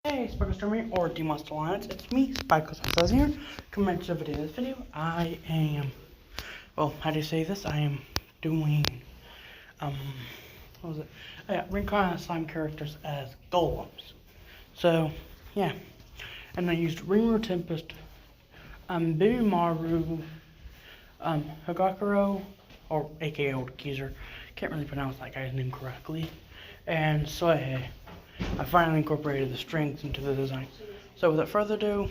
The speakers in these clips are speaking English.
Hey, Sparkle or D-Monster Alliance, it's me, Sparkle here. Coming to the video. This video, I am, well, how do you say this? I am doing, what was it? Oh, yeah, Reincarnated slime characters as Golems. So, yeah. And I used Rimuru Tempest, Baby Maru, Hagakuro, or aka Old Geezer. Can't really pronounce that guy's name correctly. And Soehei. I finally incorporated the strings into the design. So without further ado,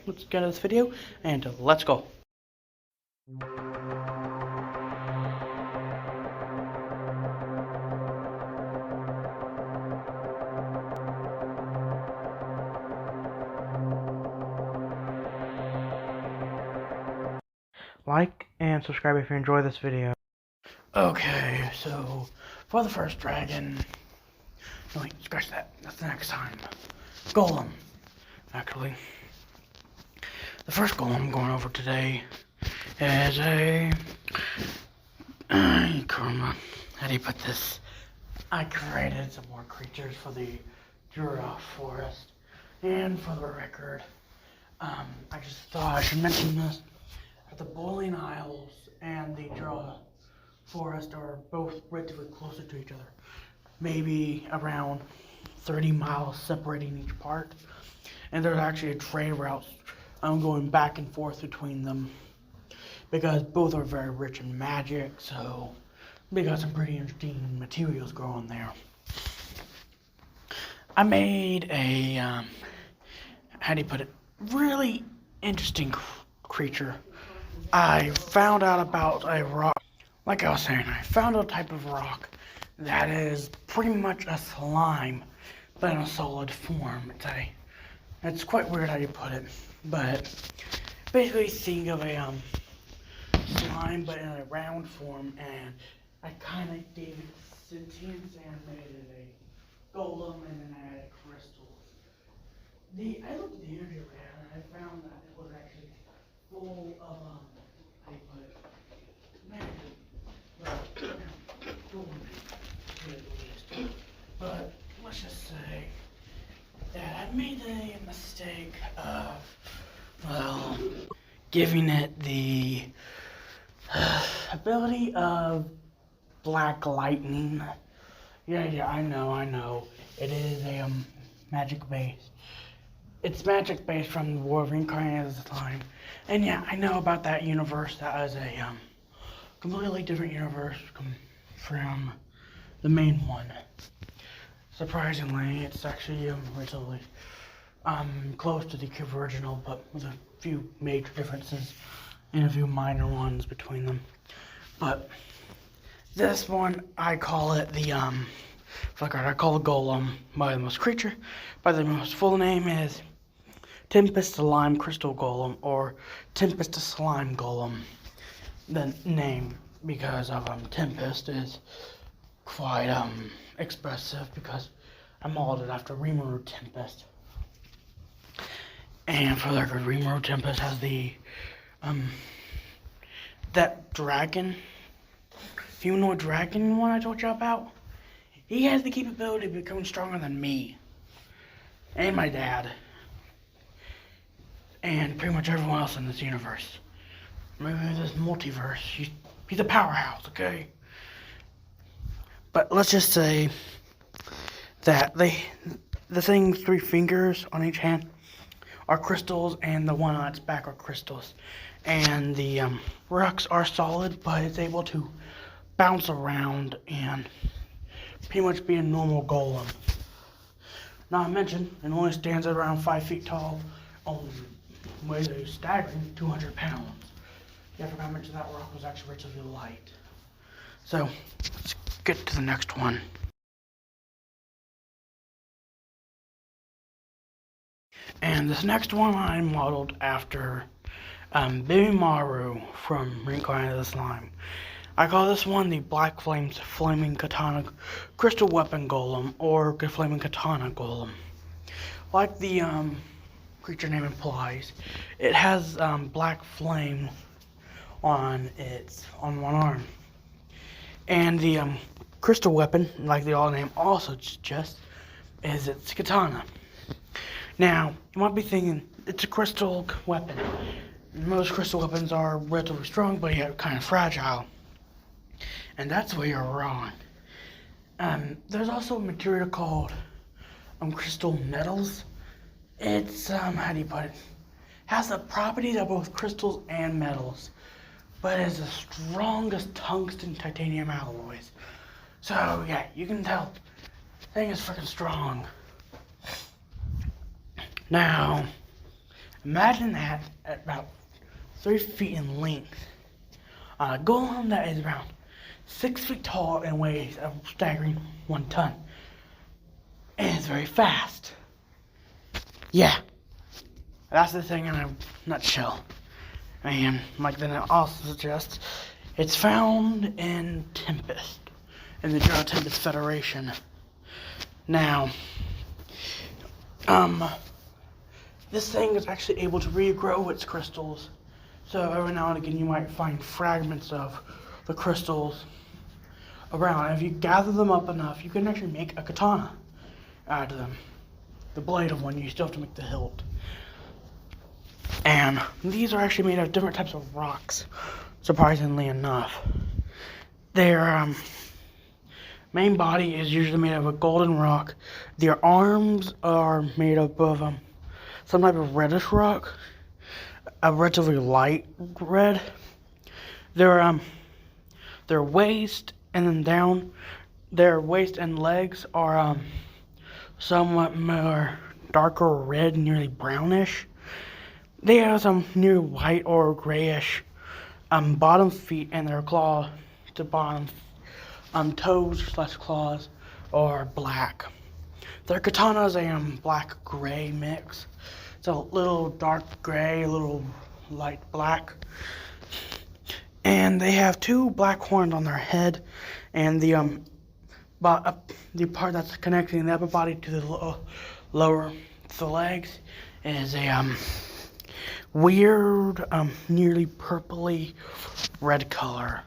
let's get into this video and let's go. Like and subscribe if you enjoy this video. Okay, so for the first dragon, no wait, scratch that, that's the next time. Golem, actually. The first golem I'm going over today is a, how do you put this? I created some more creatures for the Jura Forest, and for the record, I just thought I should mention this. The Boiling Isles and the Jura Forest are both relatively closer to each other. Maybe around 30 miles separating each part. And there's actually a trade route going back and forth between them. Because both are very rich in magic, so we got some pretty interesting materials growing there. I made a, how do you put it, really interesting creature. I found out about a rock, like I was saying, I found a type of rock that is pretty much a slime, but in a solid form. It's quite weird how you put it, but basically think of a slime, but in a round form, and I kind of gave it sentience and made it a golem, and then I added crystals. I looked at the energy ran, and I found that it was actually full of how you put it, magic. But let's just say that I made a mistake of, well, giving it the ability of black lightning. Yeah, I know. It is a magic base. It's magic based from the War of Reincarnated Slime. And yeah, I know about that universe. That is a completely different universe from the main one. Surprisingly, it's actually relatively close to the original, but with a few major differences and a few minor ones between them. But this one, I call it the I call it Golem by the most creature. By the most full name is Tempest Slime Crystal Golem, or Tempest Slime Golem. The name, because of Tempest, is quite expressive, because I modeled it after Rimuru Tempest. And for the record, Rimuru Tempest has the that dragon, humanoid dragon one I told you about. He has the capability of becoming stronger than me and my dad and pretty much everyone else in this universe. Maybe this multiverse. He's a powerhouse, okay? But let's just say that the thing's 3 fingers on each hand are crystals, and the one on its back are crystals. And the rocks are solid, but it's able to bounce around and pretty much be a normal golem. Not to mention, it only stands at around 5 feet tall, weighs a staggering 200 pounds. Yeah, I forgot to mention that rock was actually relatively light. So, let's get to the next one. And this next one I modeled after Baby Maru from Reincarnated Slime. I call this one the Black Flames Flaming Katana Crystal Weapon Golem, or Flaming Katana Golem. Like the creature name implies, it has black flame on one arm. And the crystal weapon, like the all name also suggests, is its katana. Now, you might be thinking, it's a crystal weapon. Most crystal weapons are relatively strong, but yet kind of fragile. And that's where you're wrong. There's also a material called crystal metals. It's, how do you put it? Has the properties of both crystals and metals, but it's the strongest tungsten titanium alloys. So, yeah, you can tell, the thing is freaking strong. Now, imagine that at about 3 feet in length, on a golem that is around 6 feet tall and weighs a staggering 1 ton. And it's very fast. Yeah, that's the thing in a nutshell. And like the name also suggests, it's found in Tempest, in the General Tempest Federation. Now, this thing is actually able to regrow its crystals. So every now and again you might find fragments of the crystals around. And if you gather them up enough, you can actually make a katana out of them. The blade of one, you still have to make the hilt. And these are actually made of different types of rocks, surprisingly enough. Their main body is usually made of a golden rock. Their arms are made up of some type of reddish rock, a relatively light red. Their waist and then down, their waist and legs are somewhat more darker red, nearly brownish. They have some near white or grayish bottom feet, and their claw to bottom toes / claws are black. Their katana is a black-gray mix. It's a little dark gray, a little light black. And they have 2 black horns on their head, and the part that's connecting the upper body to the lower, the legs, is a weird, nearly purpley red color.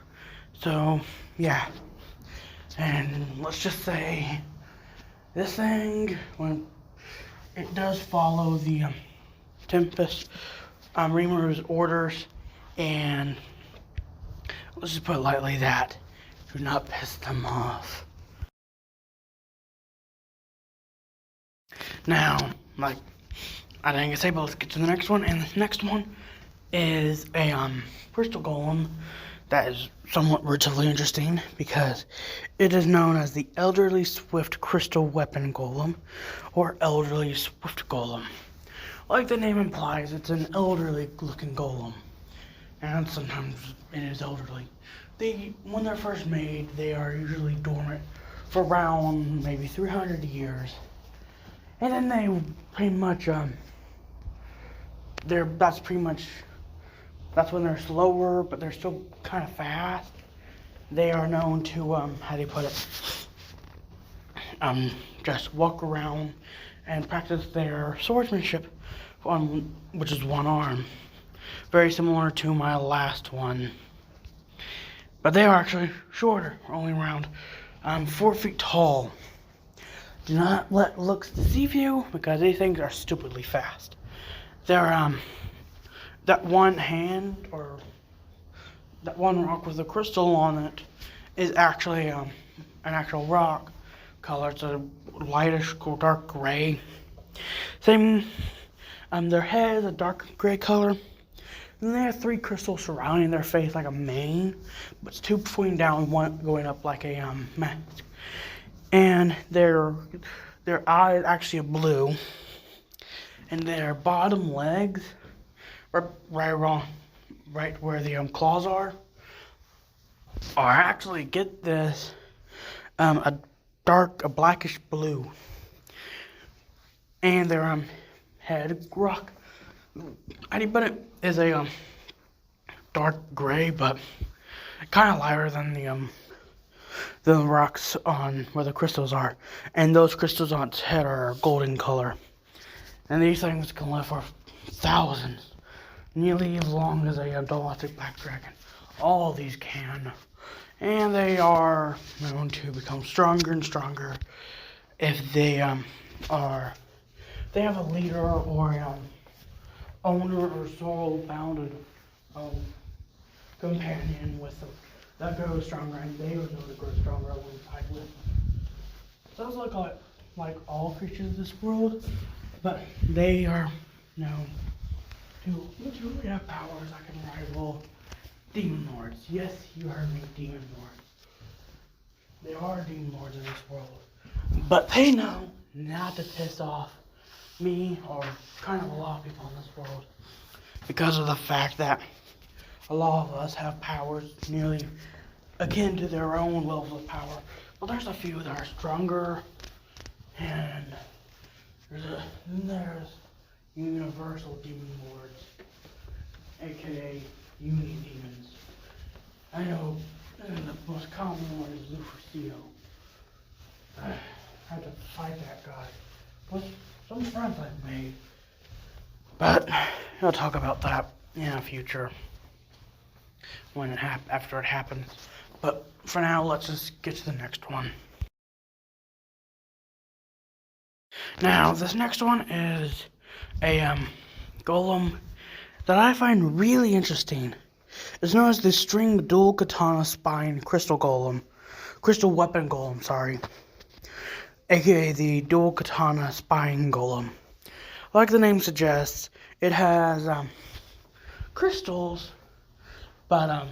So, yeah. And let's just say, this thing, when it does follow the Tempest Reamer's orders, and let's just put it lightly that do not piss them off. Now, like I didn't say, but let's get to the next one. And this next one is a crystal golem that is somewhat relatively interesting because it is known as the Elderly Swift Crystal Weapon Golem, or Elderly Swift Golem. Like the name implies, it's an elderly looking golem, and sometimes it is elderly. When they're first made, they are usually dormant for around maybe 300 years. And then they pretty much, that's when they're slower, but they're still kind of fast. They are known to, how do you put it, just walk around and practice their swordsmanship, which is one arm. Very similar to my last one. But they are actually shorter, only around 4 feet tall. Do not let looks deceive you, because these things are stupidly fast. They're, that one hand, or that one rock with a crystal on it, is actually an actual rock color. It's a lightish, dark gray. Same, their head is a dark gray color. And they have 3 crystals surrounding their face like a mane, but it's 2 pointing down, 1 going up like a mask. And their eye is actually a blue, and their bottom legs, right where the claws are actually, get this, a blackish blue. And their head rock, how do you put it, is a dark gray, but kind of lighter than the rocks on where the crystals are. And those crystals on its head are golden color. And these things can live for thousands, nearly as long as a galactic black dragon. All of these can. And they are known to become stronger and stronger if they are they have a leader or owner or soul-bounded companion with them that grows stronger, and they would know to grow stronger alongside with them. Sounds like all creatures of this world, but they are known to literally have powers that can rival demon lords. Yes, you heard me, demon lords. There are demon lords in this world, but they know not to piss off me or kind of a lot of people in this world because of the fact that a lot of us have powers nearly akin to their own levels of power. But there's a few that are stronger, and there's universal demon lords, aka uni-demons. I know the most common one is Lufercio. I had to fight that guy with some friends I've made. But I'll talk about that in the future when after it happens. But for now, let's just get to the next one. Now, this next one is a golem that I find really interesting. It's known as the string dual katana spine crystal weapon golem, sorry. AKA the dual katana spine golem. Like the name suggests, it has crystals, but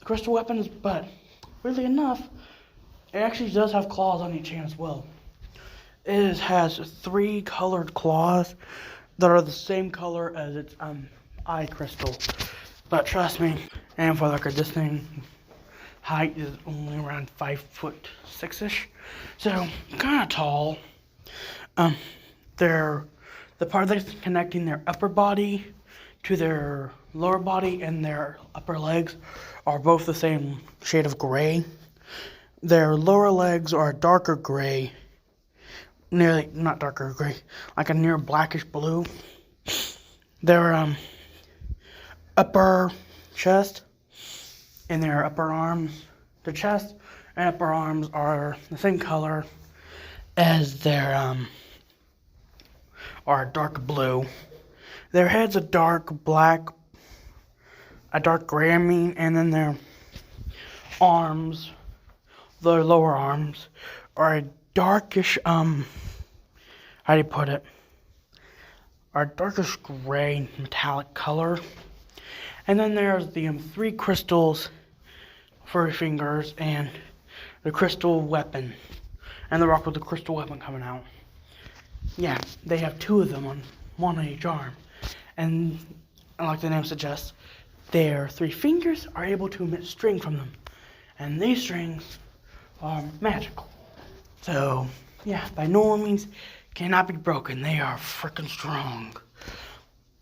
crystal weapons, but weirdly enough, it actually does have claws on each hand as well. It has 3 colored claws that are the same color as its eye crystal. But trust me, and for the record, this thing height is only around 5'6"-ish, so kind of tall. The part that's connecting their upper body to their lower body and their upper legs are both the same shade of gray. Their lower legs are darker gray, not darker gray, like a near blackish blue. Their upper chest and their upper arms, the chest and upper arms are the same color as their are dark blue. Their head's a dark black, a dark gray, and then their arms, their lower arms, are a darkish, how do you put it? Are a darkish gray metallic color. And then there's the 3 crystals for your fingers and the crystal weapon. And the rock with the crystal weapon coming out. Yeah, they have 2 of them on one on each arm. And like the name suggests, their 3 fingers are able to emit string from them. And these strings are magical. So, yeah, by no means cannot be broken. They are freaking strong.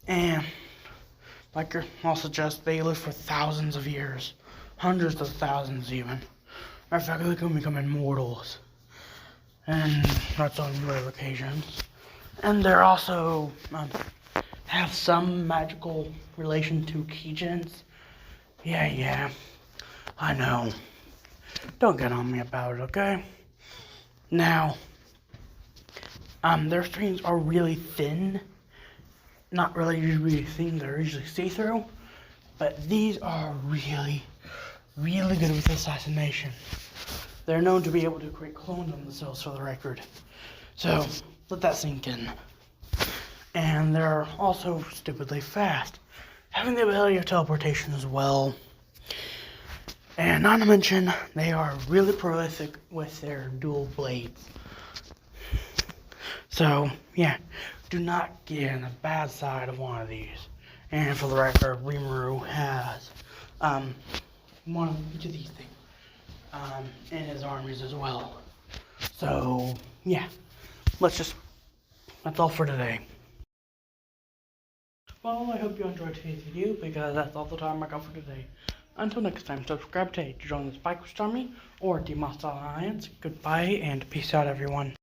And like I'll suggest, they live for thousands of years. Hundreds of thousands even. Matter of fact, they can become immortals. And that's on rare occasions. And they're also have some magical relation to keygens. Yeah, I know. Don't get on me about it, okay? Now, their strings are really thin. Not really thin, they're usually see-through. But these are really good with assassination. They're known to be able to create clones on themselves, for the record. So, let that sink in. And they're also stupidly fast, having the ability of teleportation as well. And not to mention, they are really prolific with their dual blades. So, yeah, do not get on the bad side of one of these. And for the record, Rimuru has one of each of these things in his armies as well. So, yeah, that's all for today. Well, I hope you enjoyed today's video, because that's all the time I got for today. Until next time, subscribe today to join the Speedpaints Army or Team Hostile Alliance. Goodbye and peace out, everyone.